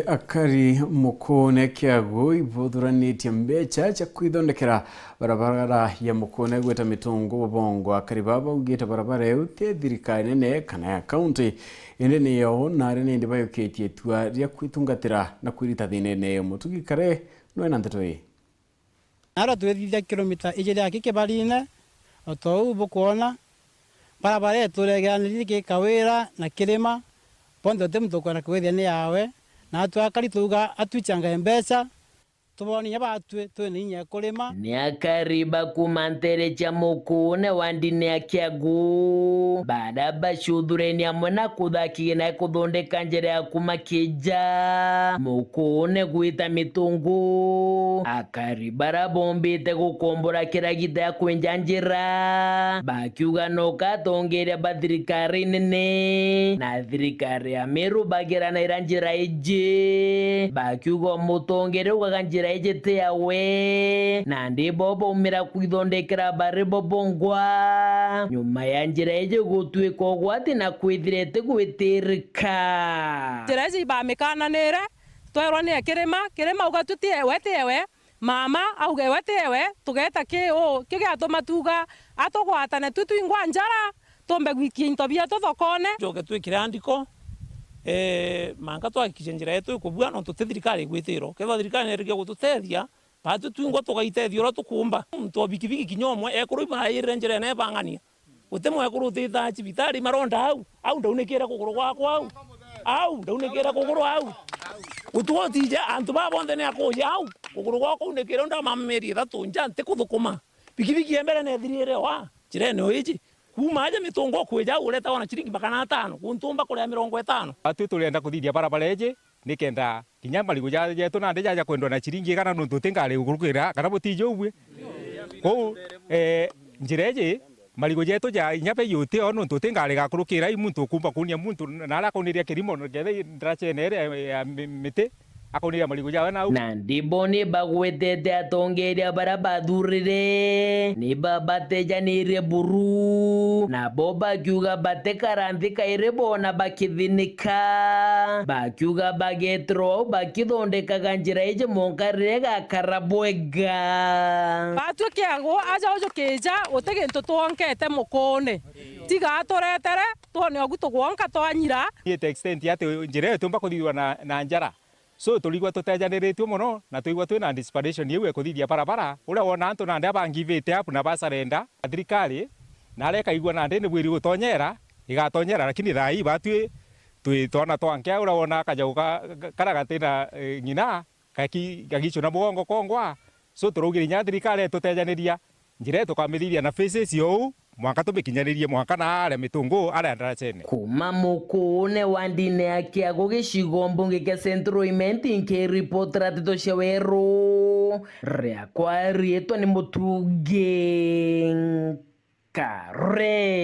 akari mukone kiago ibuthuranĩtie mbeca cia kwithondekera barabara ya mukone gweta mitungo bongo akari baba ugite barabara ĩyo ti thirikari nene kana ya county indi niyo nari nindi bayukitie tua ria kwitungatira na kwirita thine mutugi kare no na ndeto ĩ ara twethithia kilomita ijiri akike barine otou bukuona barabara eturegeranĩrie gĩkawĩra na kirima pondo temutokana kwethia ni yawe na twakari tuga atwichanga mbeca tuboni batwe twene inya kulima ni akariba kumantere cha mukune wandine akiagu baada bashudhureni amona kuthaki na kuthondeka njere ya kumakija mukune gwita mitungu akaribara bombite gukombora kiragita ya kwenjanjira bakiuga no katongeria bathirikari nene na thirikari ya Meru bagira na iranjira ije bakiuga mutongere ugakanjira ejete yawe na ndibobo umira kwithondekera baribo bongwa nyuma ya njira eje gutwika gwati na kwithirete gwitirika njira iji bamikananire twerwa ni kirima ugatutie wetewe mama auge wetewe tugeta kigatuma tuga atugwatane twingwa njara tombe gwikia into bia tuthokone joge twikire andiko manga twakije njira yetu ikubua no tutithirikari gwitiro ketha thirikari nerige gututethia batu twingwa tugaitethio ro tukumba mtu bikibiki kinyomwe ekuruba ire njira ne bangania utemwe kurutitha cibitari maronda au ndaunikira kuguru gwakwa au ndaunikira kuguru au utwotija antu babonde ne akoja au kuguru gwakwa unikira nda mameri thatu njante kuthukuma bikibiki embere ne thirire wa njira no iji kumaje mitongo kweja ureta wana chiringi bakana 5 kuntumba kuria 50 atu turenda kuthithia barabara eje nikenda kinya marigo yetu na ndeja kwendwa na chiringi kana nuntu tingare gurukira kana butijo ubwe ko njira eje marigo yetu ja inyape yote ono nuntu tingare gakurukira imuntu kumba kunia muntu nara koniria kirimo ngethe ndrachenere ya mite akoniria marigo jawe na ndiboni bagwetete atongeria barabathurire ni babateja nire buru na boba kiuga batekarandika ire bona bakithinika bakiuga bagetro bakithondekaga njira ije monkarire gakarabwega batwe kiago aja ojo keja utegintu twonkete mukone tiga atoretere tuone ogutu gwonka twanyira ni extent yate njira yetu mba kuthithwa na njara so tuligwa tutejanĩrĩtio muno na tuigwa twina desperation yewe kuthithia barabara uria wona antu na ndia bangivite apu na basarenda thirikari na areka igwa na ndi ni bwiri gutonyera igatonyera lakini thai batwi twitona twanke uria wona kajauka karagatina ngina kagicho na mugongo kongwa so turugire nya thirikari tutejanĩria njira tukamithithia na faces yo mwaka tumikinyanirie mwaka na aria mitungu aria ndarachene kuma mukune wandine akiago gicigo mbunge kia Central Imenti nke report ratito shewero ria kwa rietwa ni mutuge kare.